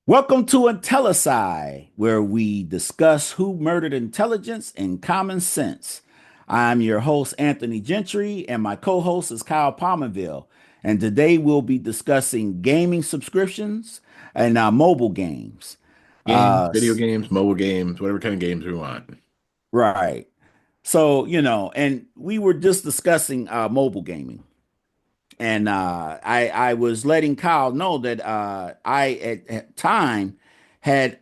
Welcome to Intellicide, where we discuss who murdered intelligence and common sense. I'm your host, Anthony Gentry, and my co host is Kyle Palmerville. And today we'll be discussing gaming subscriptions and mobile games. Games, Uh, video s- games, mobile games, whatever kind of games we want. right. So, and we were just discussing mobile gaming. And I was letting Kyle know that I, at time, had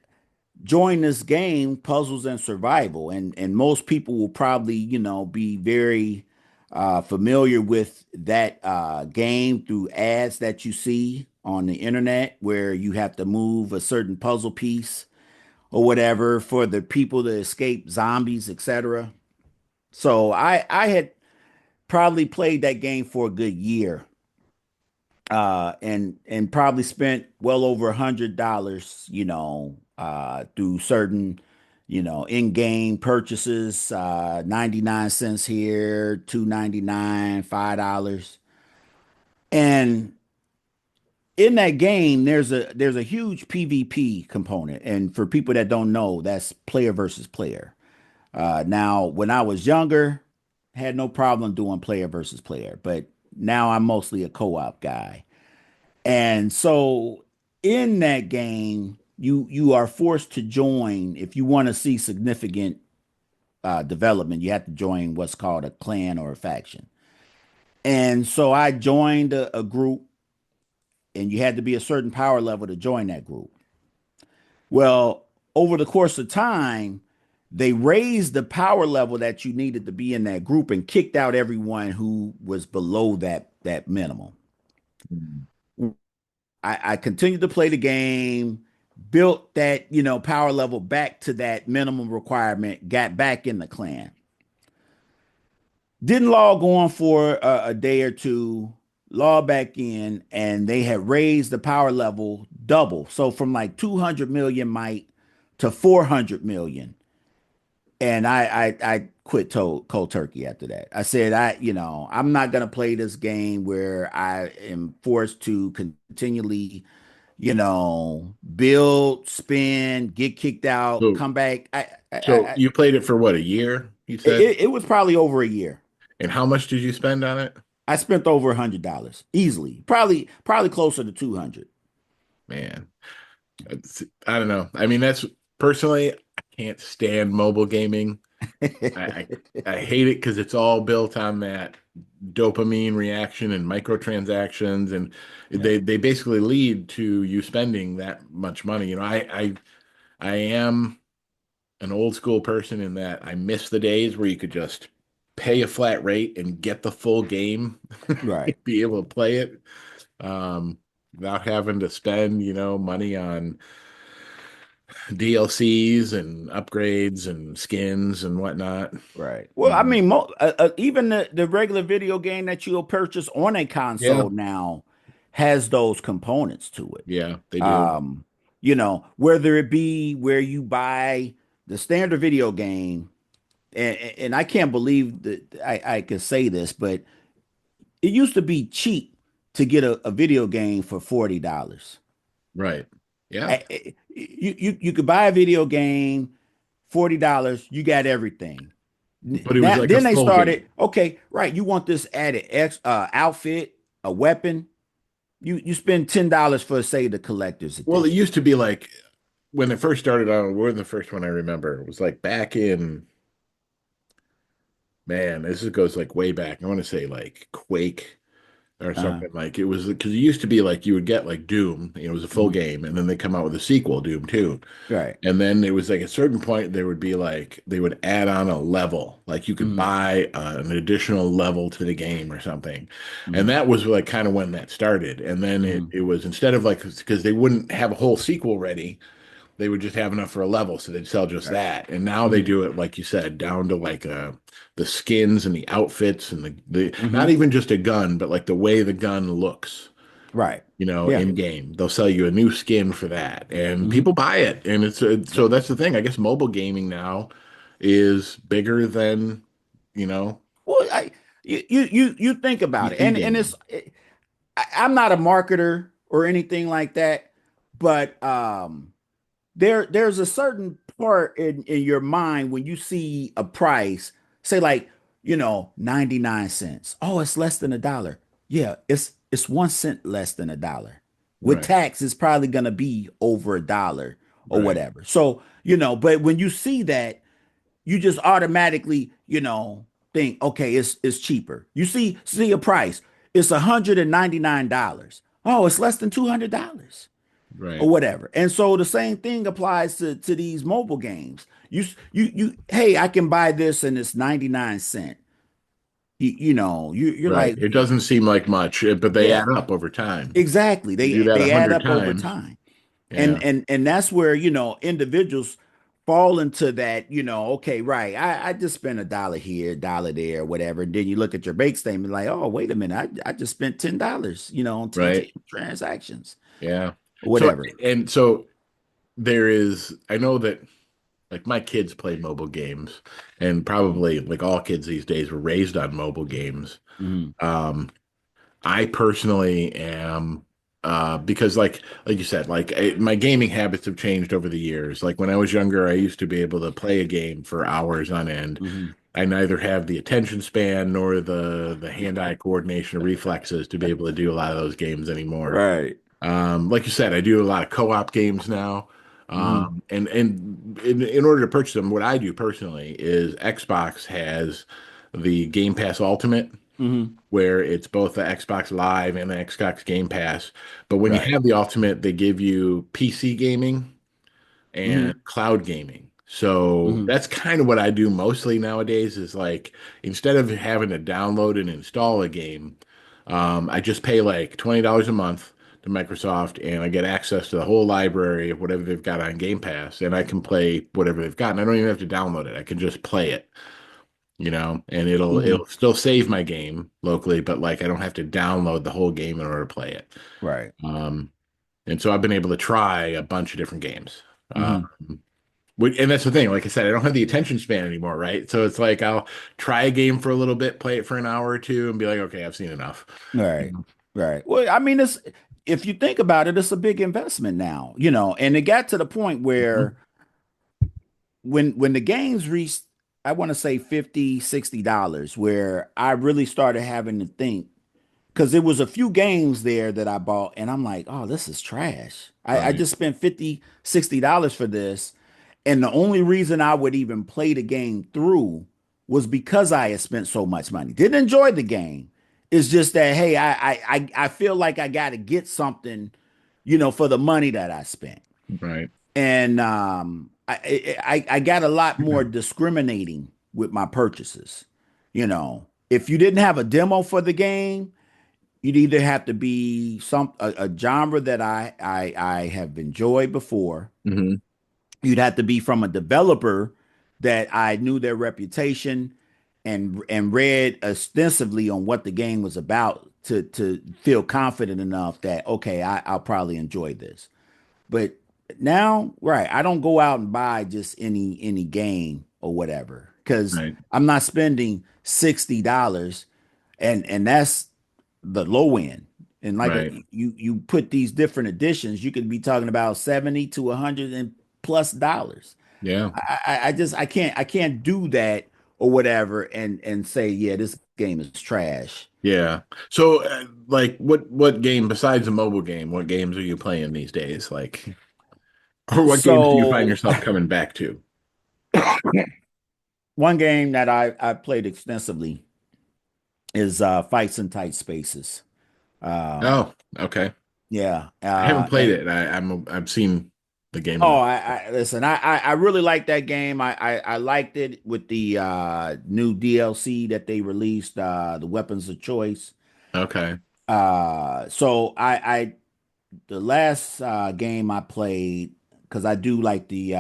join this game, Puzzles and Survival, and most people will probably, be very familiar with that game through ads that you see on the internet where you have to move a certain puzzle piece or whatever for the people to escape zombies, etc. So I had probably played that game for a good year, and probably spent well over $100, through certain, in-game purchases, 99 cents here, 2.99, $5. And in that game, there's a huge PvP component. And for people that don't know, that's player versus player. Now, when I was younger, had no problem doing player versus player, but now I'm mostly a co-op guy. And so in that game, you are forced to join if you want to see significant development. You have to join what's called a clan or a faction. And so I joined a group, and you had to be a certain power level to join that group. Well, over the course of time, they raised the power level that you needed to be in that group and kicked out everyone who was below that minimum. Mm. I continued to play the game, built that, power level back to that minimum requirement, got back in the clan. Didn't log on for a day or two, log back in, and they had raised the power level double. So from like 200 million might to 400 million. And I quit cold turkey after that. I said, I'm not going to play this game where I am forced to continually build, spin, get kicked out, So, come back. so you played it for what, a year, you said? It was probably over a year. And how much did you spend on it? I spent over $100 easily, probably closer to 200. Man, I don't know. I mean, that's personally, I can't stand mobile gaming. I I hate it because it's all built on that dopamine reaction and microtransactions, and Yeah, they basically lead to you spending that much money. I am an old school person in that I miss the days where you could just pay a flat rate and get the full game, right. be able to play it um, without having to spend, money on DLCs and upgrades and skins and whatnot. Right. Well, I Um, mean, even the regular video game that you'll purchase on a yeah, console now has those components to it. yeah, they do. Um, whether it be where you buy the standard video game, and I can't believe that I could say this, but it used to be cheap to get a video game for $40. Right. Yeah. You could buy a video game, $40, you got everything. But it was Now like a then they full started, game. okay, right, you want this added outfit, a weapon. You spend $10 for, say, the collector's Well, it edition. used to be like when it first started on, we're the first one I remember. It was like back in, man, this goes like way back. I want to say like Quake or Uh, something. Like it was because it used to be like you would get like Doom, it was a full mhm. game, and then they come out with a sequel, Doom 2. Right. And then it was like at a certain point there would be like they would add on a level, like you could Mhm. buy an additional level to the game or something. And Mhm. that was like kind of when that started. And then it Mhm. it was instead of like because they wouldn't have a whole sequel ready, they would just have enough for a level, so they'd sell just Right. that. And now they Mhm. do it like you said, down to like the skins and the outfits and the not Mhm. even just a gun, but like the way the gun looks, Right. Yeah. in game. They'll sell you a new skin for that, and Mhm. people buy it. And so Yep. that's the thing. I guess mobile gaming now is bigger than, you know, Well, you think about it, PC and gaming. I'm not a marketer or anything like that, but there's a certain part in your mind when you see a price, say like, 99 cents. Oh, it's less than a dollar. Yeah, it's 1 cent less than a dollar. With Right. tax, it's probably gonna be over a dollar or Right. whatever. So, but when you see that, you just automatically, think, okay, it's cheaper. You see a price, it's $199. Oh, it's less than $200 or Right. whatever. And so the same thing applies to these mobile games. Hey, I can buy this and it's 99 cent. You're Right. like, It doesn't seem like much, but they yeah, add up over time. exactly. You do They that a they add hundred up over times. time. And Yeah. and that's where, individuals fall into that, okay, right. I just spent a dollar here, dollar there, whatever. And then you look at your bank statement like, oh, wait a minute, I just spent $10, on Right. 10 transactions Yeah. or So whatever. and so there is, I know that like my kids play mobile games, and probably like all kids these days were raised on mobile games. Hmm. Um, I personally am because like you said, my gaming habits have changed over the years. Like when I was younger, I used to be able to play a game for hours on end. Hmm. I neither have the attention span nor the hand-eye coordination or reflexes to be able to do a lot of those games anymore. Right. Like you said, I do a lot of co-op games now. Hmm. And in order to purchase them, what I do personally is Xbox has the Game Pass Ultimate, Hmm. where it's both the Xbox Live and the Xbox Game Pass. But when you Right. have the Ultimate, they give you PC gaming and Hmm. cloud gaming. So Hmm. that's kind of what I do mostly nowadays is like instead of having to download and install a game, I just pay like $20 a month to Microsoft and I get access to the whole library of whatever they've got on Game Pass and I can play whatever they've got. And I don't even have to download it. I can just play it, and it'll Hmm. still save my game locally, but like I don't have to download the whole game in order to play it. Right. Um, and so I've been able to try a bunch of different games. Hmm. And that's the thing. Like I said, I don't have the attention span anymore, right? So it's like I'll try a game for a little bit, play it for an hour or two, and be like, okay, I've seen enough. Right. Right. Well, I mean, if you think about it, it's a big investment now, and it got to the point Mhm. where when the games reached, I want to say 50, $60, where I really started having to think, because there was a few games there that I bought, and I'm like, oh, this is trash. I Right, just spent 50, $60 for this. And the only reason I would even play the game through was because I had spent so much money. Didn't enjoy the game. It's just that, hey, I feel like I got to get something, for the money that I spent. right, And I got a lot more discriminating with my purchases. If you didn't have a demo for the game, you'd either have to be a genre that I have enjoyed before. hmm You'd have to be from a developer that I knew their reputation and read extensively on what the game was about to feel confident enough that okay, I'll probably enjoy this. But now, right, I don't go out and buy just any game or whatever because right, I'm not spending $60 and that's the low end. And like right. you put these different editions, you could be talking about 70 to 100 and plus dollars. Yeah, I can't do that or whatever and say, yeah, this game is trash. yeah. So, like, what game besides a mobile game? What games are you playing these days? Like, or what games do you find So yourself coming back to? one game that I played extensively is Fights in Tight Spaces. Um, Oh, okay. yeah. I haven't played it. I've seen the game Oh, enough. I listen. I really like that game. I liked it with the new DLC that they released, the Weapons of Choice. Okay. So I the last game I played, because I do like the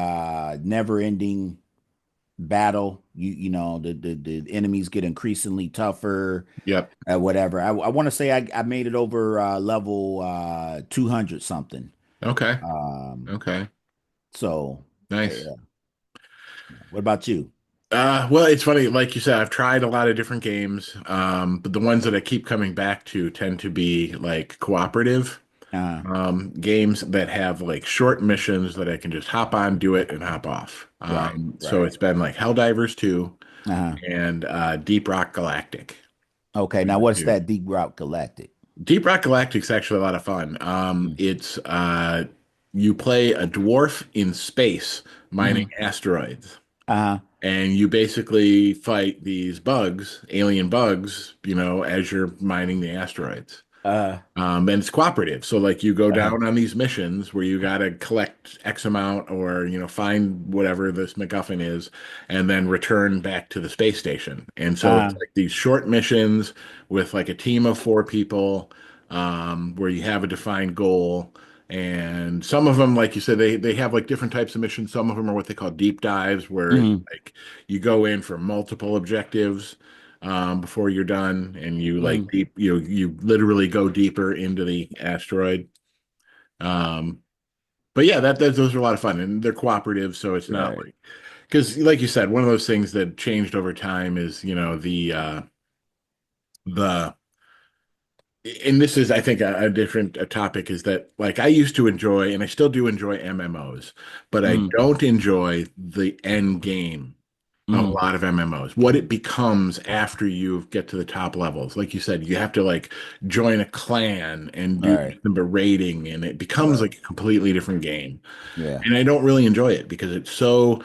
never ending battle. The enemies get increasingly tougher, Yep. whatever. I want to say I made it over level 200 something. Okay. Um, Okay. so Nice. yeah. What about you? Well, it's funny, like you said, I've tried a lot of different games, but the ones that I keep coming back to tend to be like cooperative. Uh-huh. Games that have like short missions that I can just hop on, do it, and hop off. Right, So right. it's been like Helldivers 2 Uh-huh. and Deep Rock Galactic. Okay, Are now the what's two. that Deep Route Galactic? Deep Rock Galactic's actually a lot of fun. Mm-hmm. It's you play a dwarf in space mining Mm-hmm. asteroids. Uh-huh. And you basically fight these bugs, alien bugs, as you're mining the asteroids. Uh, And it's cooperative. So like you go uh-huh. down on these missions where you got to collect X amount or, find whatever this MacGuffin is and then return back to the space station. And so it's Uh-huh. like these short missions with like a team of four people, where you have a defined goal. And some of them, like you said, they have like different types of missions. Some of them are what they call deep dives, where it's Mm-hmm. like you go in for multiple objectives before you're done, and you like Mm-hmm. deep, you literally go deeper into the asteroid. Um, but yeah, those are a lot of fun, and they're cooperative, so it's not Right. like because, like you said, one of those things that changed over time is the and this is I think a different topic is that like I used to enjoy and I still do enjoy MMOs, but I Mm-hmm. don't enjoy the end game of a Mm-hmm. lot of MMOs, what it becomes after you get to the top levels. Like you said, you have to like join a clan and do Right. the raiding, and it becomes Right. like a completely different game. Yeah. And I don't really enjoy it because it's so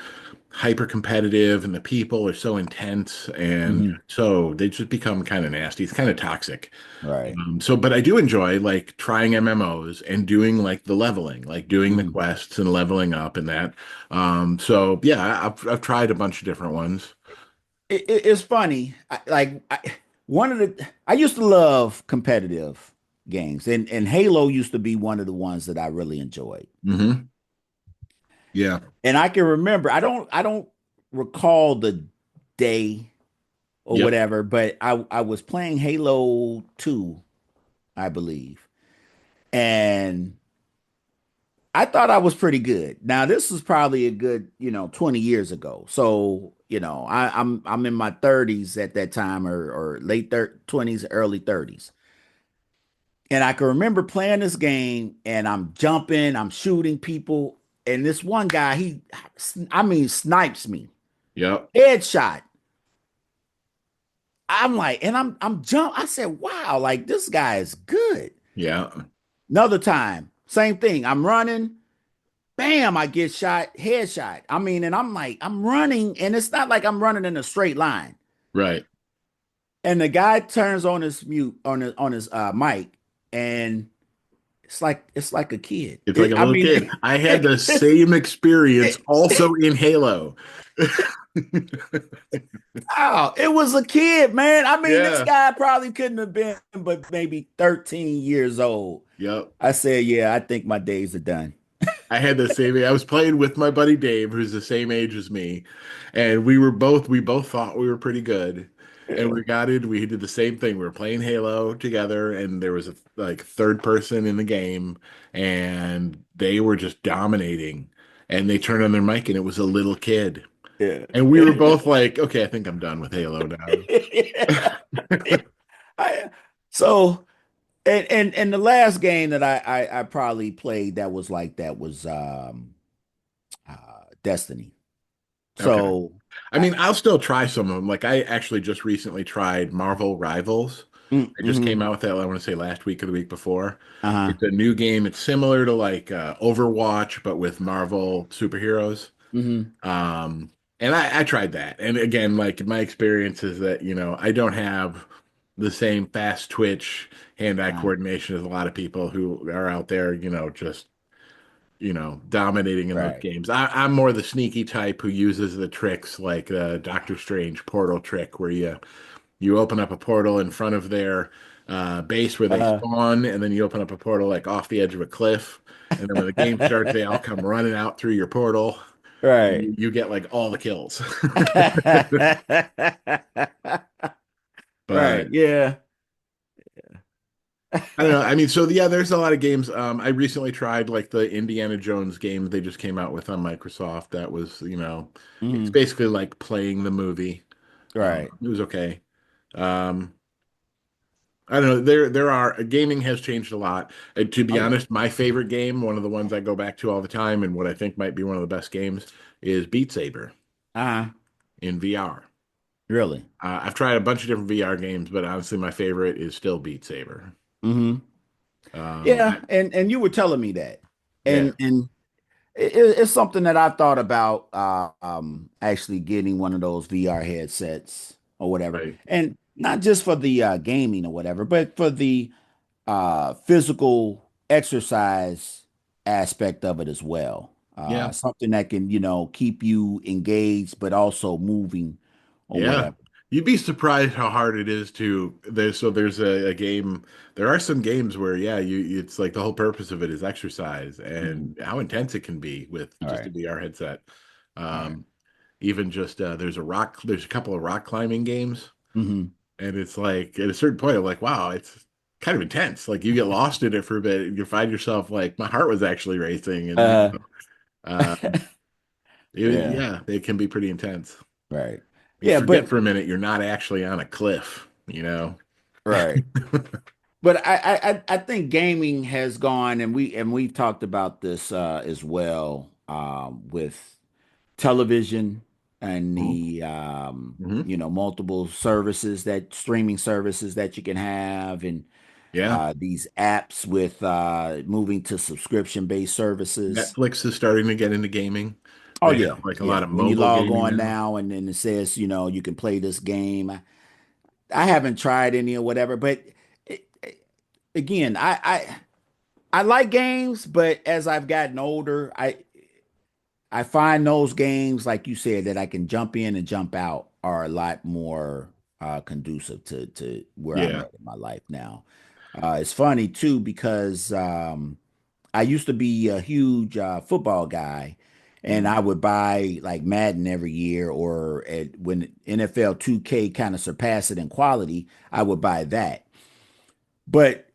hyper competitive and the people are so intense and Mm-hmm. so they just become kind of nasty. It's kind of toxic. Right. But I do enjoy like trying MMOs and doing like the leveling, like doing the Mm-hmm. quests and leveling up and that. So yeah, I've tried a bunch of different ones. It's funny. One of the I used to love competitive games, and Halo used to be one of the ones that I really enjoyed. Hmm. Yeah. And I can remember, I don't recall the day or Yep. whatever, but I was playing Halo 2, I believe. And I thought I was pretty good. Now this was probably a good, 20 years ago. So, I'm in my 30s at that time, or late 20s, early 30s. And I can remember playing this game and I'm jumping, I'm shooting people, and this one guy, I mean, snipes me. Yep. Headshot. I'm like, and I'm jump. I said, wow, like this guy is good. Yeah. Another time, same thing. I'm running, bam, I get shot, headshot. I mean, and I'm like, I'm running, and it's not like I'm running in a straight line. Right. And the guy turns on his mute on his mic, and it's like a kid. It's like a I little mean, kid. I had the it's same experience it, also in Halo. oh, it was a kid, man. I mean, this Yeah. guy probably couldn't have been but maybe 13 years old. Yep. I said, yeah, I think my days are done. I had the same. I was playing with my buddy Dave, who's the same age as me, and we both thought we were pretty good. And Yeah. we did the same thing. We were playing Halo together, and there was a like third person in the game, and they were just dominating. And they turned on their mic, and it was a little kid. Yeah. And we were both like, okay, I think I'm done with Halo now. Yeah. I, so and the last game that I probably played that was like that was Destiny. Okay. So I mean, I'll still try some of them. Like I actually just recently tried Marvel Rivals. It just came mm-hmm. out with that, I want to say last week or the week before. Uh-huh. It's a new game. It's similar to like Overwatch, but with Marvel superheroes. Mm-hmm. Um, and I tried that. And again, like my experience is that, I don't have the same fast twitch hand-eye Uh, coordination as a lot of people who are out there, just dominating in those right. games. I'm more the sneaky type who uses the tricks like the Doctor Strange portal trick, where you open up a portal in front of their base where they Uh, spawn, and then you open up a portal like off the edge of a cliff, and then when the game starts, they all come running out through your portal, and right. you get like all the kills. Right. But Yeah. I don't know. I mean, so yeah, there's a lot of games. I recently tried like the Indiana Jones game they just came out with on Microsoft. That was, it's Mhm. basically like playing the movie. Right. It was okay. Um, I don't know. There are gaming has changed a lot. And to be Oh yeah. honest, my favorite game, one of the ones I go back to all the time, and what I think might be one of the best games, is Beat Saber Uh-huh. in VR. Really? I've tried a bunch of different VR games, but honestly, my favorite is still Beat Saber. Hmm. Um, Yeah, I, and you were telling me that. yeah, And it's something that I thought about actually getting one of those VR headsets or whatever. right. And not just for the gaming or whatever, but for the physical exercise aspect of it as well. Yeah, Something that can, keep you engaged but also moving or yeah. whatever. You'd be surprised how hard it is to there's a game. There are some games where yeah, it's like the whole purpose of it is exercise Mhm. and how intense it can be with All just a right. VR headset. All right. Um, even just there's a couple of rock climbing games, Hmm. and it's like at a certain point I'm like, wow, it's kind of intense. Like you get lost in it for a bit, and you find yourself like my heart was actually racing, and Uh, yeah. yeah, they can be pretty intense. Right. You Yeah, forget but for a minute you're not actually on a cliff, you know? right. But I think gaming has gone, and we've talked about this as well with television and Mhm. the Mhm. multiple services that streaming services that you can have, and Yeah. these apps with moving to subscription based services. Netflix is starting to get into gaming. Oh They yeah, have like a lot yeah. of When you mobile log gaming on now. now, and then it says you can play this game. I haven't tried any or whatever, but again, I like games, but as I've gotten older, I find those games, like you said, that I can jump in and jump out are a lot more conducive to where I'm Yeah. at in my life now. It's funny too because I used to be a huge football guy, and Mhm. I would buy like Madden every year, or when NFL 2K kind of surpassed it in quality, I would buy that. But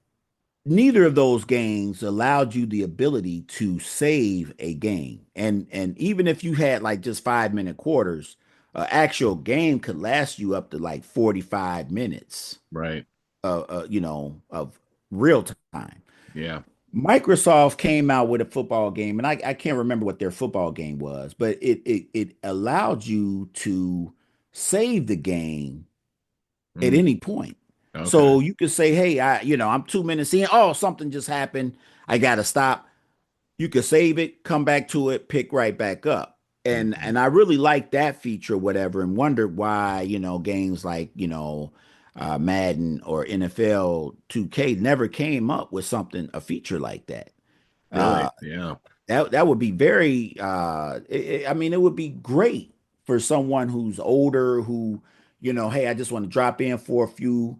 neither of those games allowed you the ability to save a game. And even if you had like just 5 minute quarters, actual game could last you up to like 45 minutes Right. of real time. Yeah. Microsoft came out with a football game, and I can't remember what their football game was, but it allowed you to save the game at Mm. any point. Okay. So you could say, hey, I'm 2 minutes in. Oh, something just happened. I gotta stop. You could save it, come back to it, pick right back up. And Mhm. and I really like that feature, whatever, and wondered why, games like, Madden or NFL 2K never came up with a feature like that. Uh Really? Yeah. that would be very I mean, it would be great for someone who's older who, hey, I just want to drop in for a few,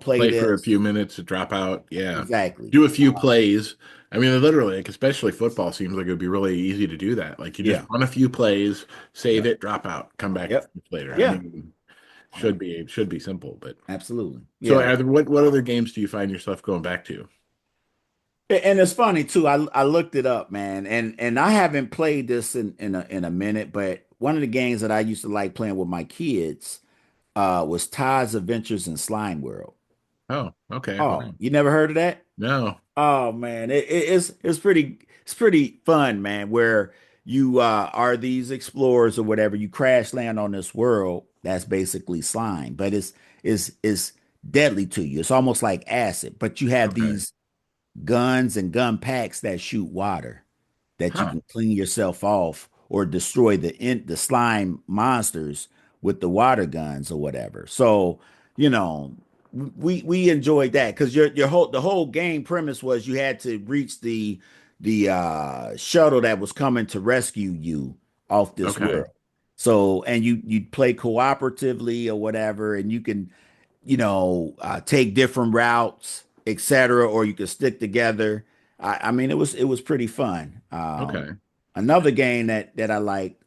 play Play for a few this. minutes to drop out. Yeah. Exactly. Do a few plays. I mean, literally, like especially football seems like it would be really easy to do that. Like you just Yeah. run a few plays, save Yep. it, drop out, come back Yep. later. I Yeah. mean, Yeah. should be simple, but Absolutely. so Yeah. what other games do you find yourself going back to? And it's funny too. I looked it up, man, and I haven't played this in a minute, but one of the games that I used to like playing with my kids was Todd's Adventures in Slime World. Oh, okay. Wow. Oh, you never heard of that? No. Oh man, it's pretty fun, man. Where you are these explorers or whatever, you crash land on this world that's basically slime, but it's deadly to you. It's almost like acid, but you have Okay. these guns and gun packs that shoot water that you Huh. can clean yourself off or destroy the slime monsters with the water guns or whatever. So, you know, we enjoyed that because the whole game premise was you had to reach the shuttle that was coming to rescue you off this Okay. world. So, and you play cooperatively or whatever, and you can take different routes, etc., or you could stick together. I mean, it was pretty fun. Okay. Another game that I liked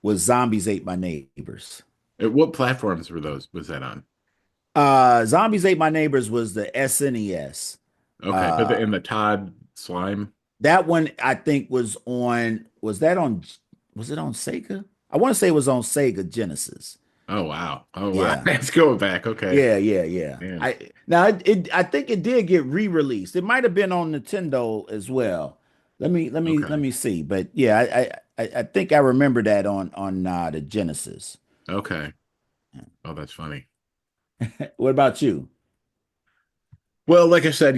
was Zombies Ate My Neighbors. What platforms were those? Was that on? Zombies Ate My Neighbors was the SNES. Okay. But Uh, in the Todd slime. that one I think was on. Was that on? Was it on Sega? I want to say it was on Sega Genesis. Oh wow. Oh wow. Yeah. Let's go back. Okay. Yeah. Man. I think it did get re-released. It might have been on Nintendo as well. Let Okay. me see. But yeah, I think I remember that on the Genesis. Okay. Oh, that's funny. What about you? Well, like I said,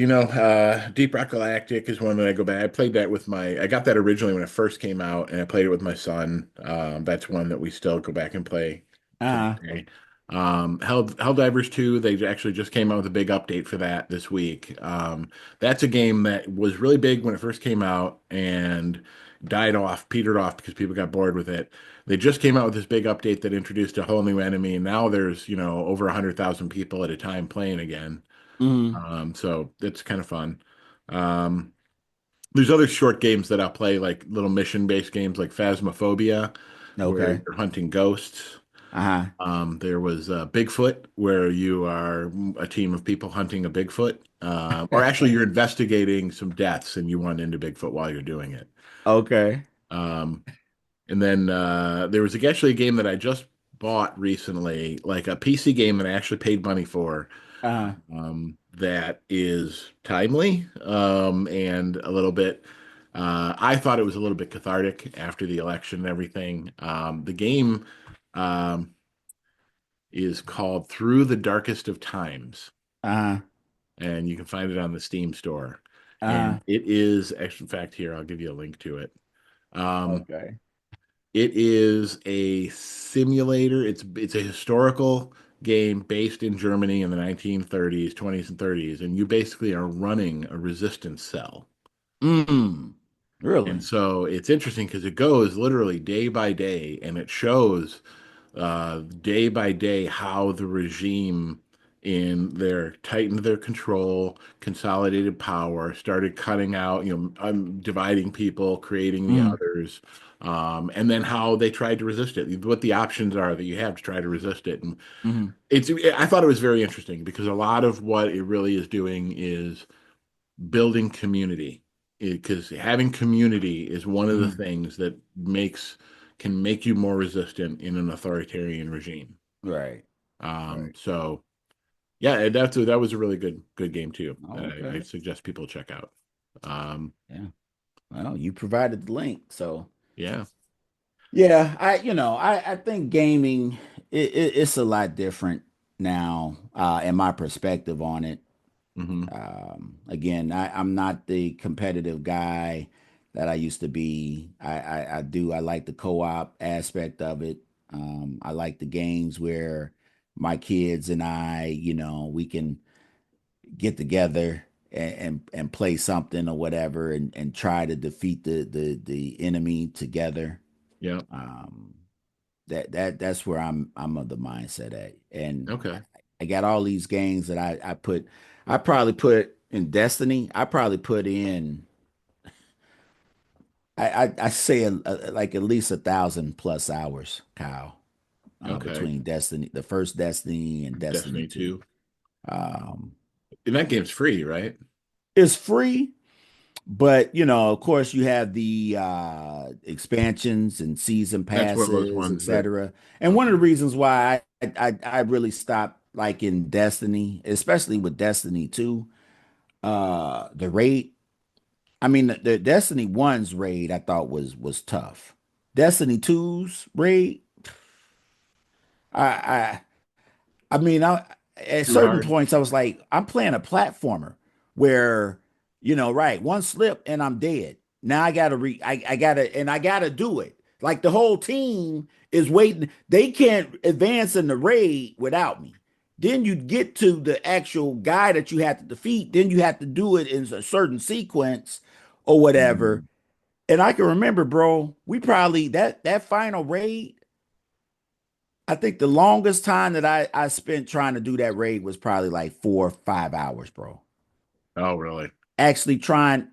Deep Rock Galactic is one that I go back. I got that originally when it first came out, and I played it with my son. That's one that we still go back and play to this Uh, day. Helldivers 2, they actually just came out with a big update for that this week. That's a game that was really big when it first came out and petered off because people got bored with it. They just came out with this big update that introduced a whole new enemy, and now there's, over 100,000 people at a time playing again. mm, So it's kind of fun. Um, there's other short games that I'll play, like little mission-based games like Phasmophobia, where okay. you're hunting ghosts. Uh-huh. There was Bigfoot, where you are a team of people hunting a Bigfoot, or actually you're investigating some deaths and you run into Bigfoot while you're doing it. Okay. Um, and then there was actually a game that I just bought recently, like a PC game that I actually paid money for, Uh-huh. that is timely, and a little bit. I thought it was a little bit cathartic after the election and everything. The game um, is called Through the Darkest of Times, Uh-huh. and you can find it on the Steam store. And Uh-huh. it is, actually, in fact, here, I'll give you a link to it. Um, Okay. it is a simulator. It's a historical game based in Germany in the 1930s, 20s, and 30s, and you basically are running a resistance cell. Mm. And Really? so it's interesting because it goes literally day by day, and it shows day by day how the regime in their tightened their control, consolidated power, started cutting out, dividing people, creating the Mm. others, and then how they tried to resist it, what the options are that you have to try to resist it. And Mm-hmm. I thought it was very interesting because a lot of what it really is doing is building community. Because having community is one of the Mm. things that can make you more resistant in an authoritarian regime. Right. Right. So yeah, that was a really good game too that Oh, I okay. suggest people check out. Um, Yeah. Well, you provided the link, so yeah. yeah, I think gaming it's a lot different now, in my perspective on it. Hmm. Again, I'm not the competitive guy that I used to be. I like the co-op aspect of it. I like the games where my kids and I, we can get together and play something or whatever and try to defeat the enemy together. Yeah. Um, that's where I'm of the mindset at. And Okay. I got all these games that I probably put in Destiny. I probably put in I say like at least 1,000+ hours, Kyle, Okay. between Destiny, the first Destiny and Destiny Destiny 2. 2. Um, And that game's free, right? it's free, but of course, you have the expansions and season That's one of those passes, ones that, etc. And one of the okay. reasons why I really stopped liking Destiny, especially with Destiny 2, the raid. I mean, the Destiny 1's raid I thought was tough. Destiny 2's raid, I I I mean, at Too certain hard. points, I was like, I'm playing a platformer where, right, one slip and I'm dead. Now I gotta do it. Like the whole team is waiting. They can't advance in the raid without me. Then you get to the actual guy that you have to defeat. Then you have to do it in a certain sequence or whatever. Mm. And I can remember, bro, we probably that final raid, I think the longest time that I spent trying to do that raid was probably like 4 or 5 hours, bro. Oh, really? Actually trying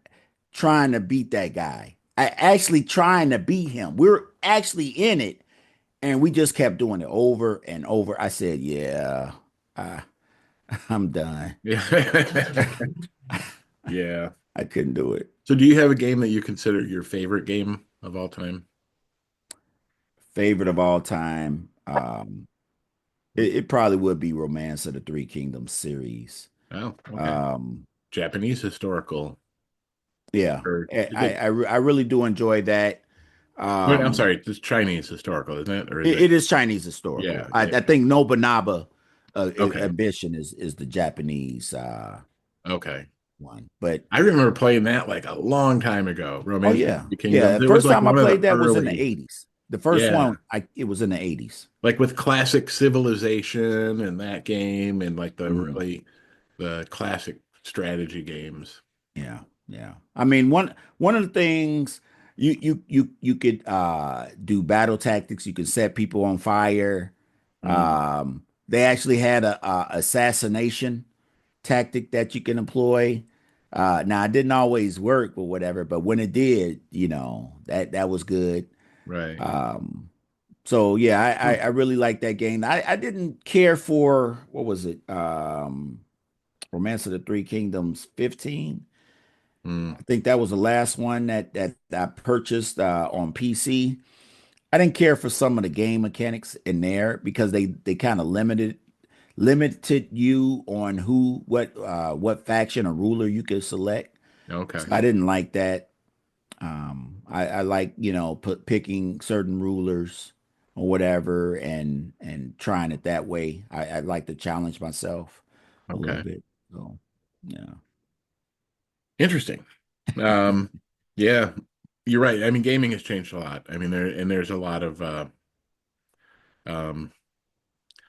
to beat that guy. I actually trying to beat him. We're actually in it, and we just kept doing it over and over. I said, "Yeah, I, I'm done." Yeah. Yeah. I couldn't do it. So do you have a game that you consider your favorite game of all time? Favorite of all time. it probably would be Romance of the Three Kingdoms series. Oh, okay. Um, Japanese historical, yeah, or is it? I really do enjoy that. Wait, I'm Um, sorry, it's Chinese historical, isn't it? Or is it? it is Chinese historical. Yeah, I think Nobunaga okay, ambition is the Japanese okay. one. But I remember playing that like a long time ago. oh Romance of yeah, the yeah. Kingdoms. The It was first like time I one of the played that was in the early, 80s. The first yeah, one, I it was in the 80s. like with classic civilization and that game and like Mhm. the classic strategy games. Yeah, yeah. I mean, one of the things you could do battle tactics. You could set people on fire. Mm, They actually had a assassination tactic that you can employ. Now it didn't always work or whatever, but when it did, that was good. right. Um, so yeah, Hmm. I really like that game. I didn't care for what was it? Romance of the Three Kingdoms 15. Mm, I think that was the last one that I purchased on PC. I didn't care for some of the game mechanics in there because they kind of limited you on what faction or ruler you could select. So okay. I didn't like that. I like picking certain rulers or whatever and trying it that way. I like to challenge myself a little Okay. bit. So yeah. Interesting. Um, yeah, you're right. I mean, gaming has changed a lot. I mean, there's a lot of um,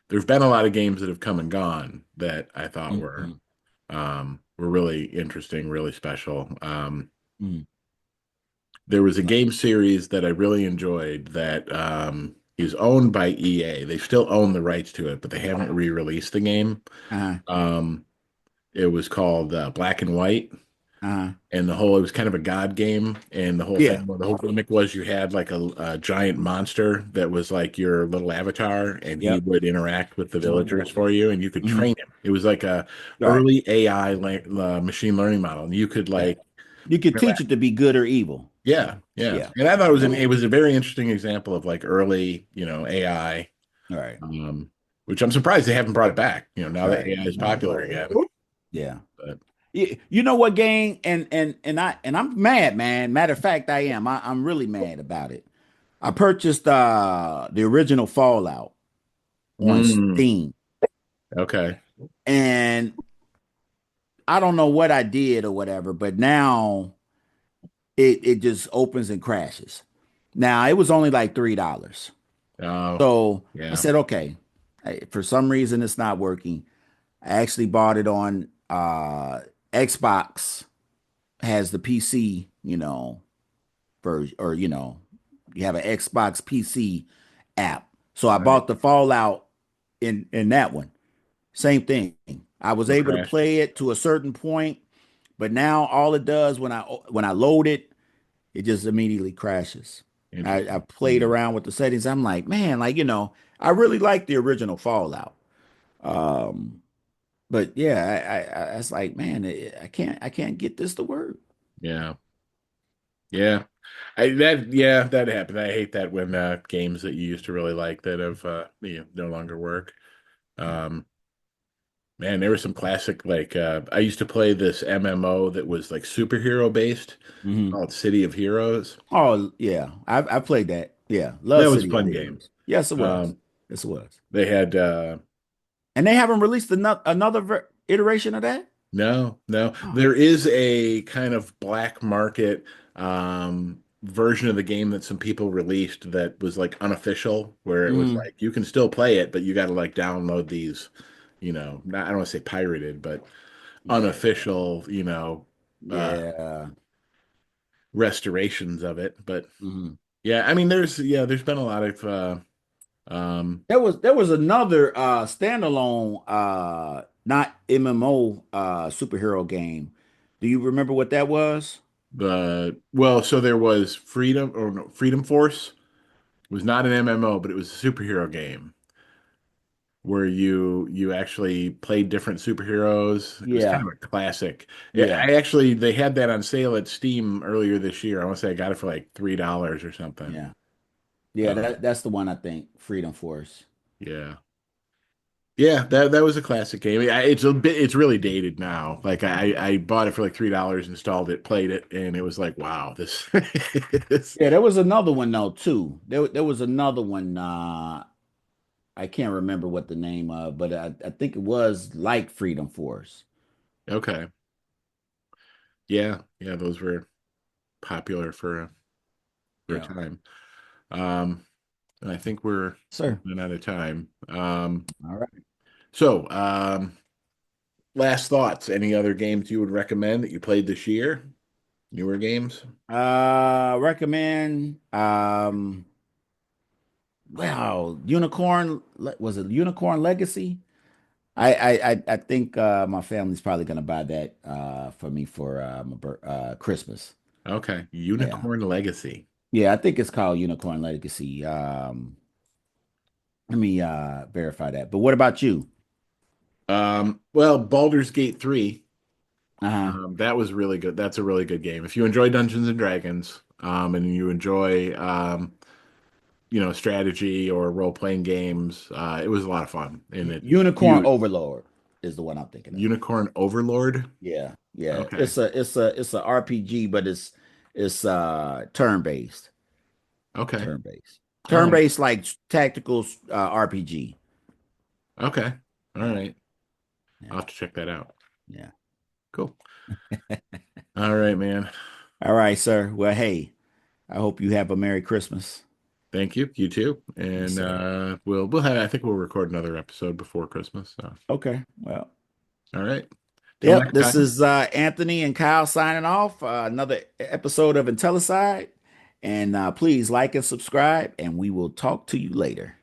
there's been a lot of games that have come and gone that I thought Mhm. were really interesting, really special. Mhm. There was a game series that I really enjoyed that is owned by EA. They still own the rights to it, but they haven't re-released the game. Uh-huh. Um, it was called Black and White. Uh-huh. And it was kind of a god game, and Yeah. the whole gimmick was you had like a giant monster that was like your little avatar, and he Yep. would interact with the villagers for you, and you could Hmm. train him. It was like a Right. early AI machine learning model, and you could Yeah. like You could teach interact. it to be good or evil. Yeah, yeah. Yeah. And I thought Yeah. it was a very interesting example of like early, AI, All right. um, which I'm surprised they haven't brought it back. Now that Right. AI is popular again. Yeah. But You know what game and I'm mad, man. Matter of fact, I am. I'm really mad about it. I purchased the original Fallout on mm, Steam, okay, and I don't know what I did or whatever, but now it just opens and crashes. Now it was only like $3. oh So I yeah, said, okay, for some reason it's not working. I actually bought it on Xbox has the PC, version, or you have an Xbox PC app. So I right. bought the Fallout in that one. Same thing. I was Still able to crashed. play it to a certain point, but now all it does when I load it, it just immediately crashes. I Interesting. played around with the settings. I'm like, man, I really like the original Fallout. Um, but yeah, I was like, man, I can't get this to work. Yeah. Yeah. That happened. I hate that when games that you used to really like that have no longer work. Um Man, there was some classic like I used to play this MMO that was like superhero based Hmm. called City of Heroes. Oh yeah, I played that. Yeah, love That was a City of fun game. Heroes. Yes, it was. Um Yes, it was. they had And they haven't released another iteration of that. no, no. Oh. There is a kind of black market version of the game that some people released that was like unofficial, where it was Mm, like you can still play it, but you got to like download these, not, I don't want to say pirated, but yeah, unofficial, uh yeah. restorations of it. But Hmm. yeah, I mean there's been a lot of um There was another standalone not MMO superhero game. Do you remember what that was? so there was Freedom or no, Freedom Force was not an MMO, but it was a superhero game where you actually played different superheroes. It was kind Yeah, of a classic. yeah, They had that on sale at Steam earlier this year. I want to say I got it for like $3 or something. yeah, yeah. Um, That's the one I think. Freedom Force. yeah. Yeah, that was a classic game. It's really dated now. Like I bought it for like $3, installed it, played it, and it was like, wow, this is Yeah, there was another one though too. There was another one. I can't remember what the name of, but I think it was like Freedom Force. okay. Yeah, yeah, those were popular for a Yeah, time. And I think we're sir. running out of time. All right. So last thoughts. Any other games you would recommend that you played this year? Newer games? Recommend. Wow, was it Unicorn Legacy? I think my family's probably gonna buy that for me for Christmas. Okay, Yeah. Unicorn Legacy. Yeah, I think it's called Unicorn Legacy. Let me verify that. But what about you? Well, Baldur's Gate 3. Uh-huh. That was really good. That's a really good game. If you enjoy Dungeons and Dragons, and you enjoy strategy or role-playing games, it was a lot of fun. And it's Unicorn huge. Overlord is the one I'm thinking of. Unicorn Overlord. Yeah, yeah. Okay. It's a RPG, but it's turn-based. Okay. Turn-based. All right. Turn-based like tactical RPG. Okay. All Yeah, right. yeah, I'll have to check that out. yeah. Cool. All right, man. All right, sir. Well, hey, I hope you have a Merry Christmas. Thank you. You too. Yes, And sir. we'll have I think we'll record another episode before Christmas. So, Okay. Well, all right. Till yep. next This time. is Anthony and Kyle signing off. Another episode of Intellicide. And please like and subscribe, and we will talk to you later.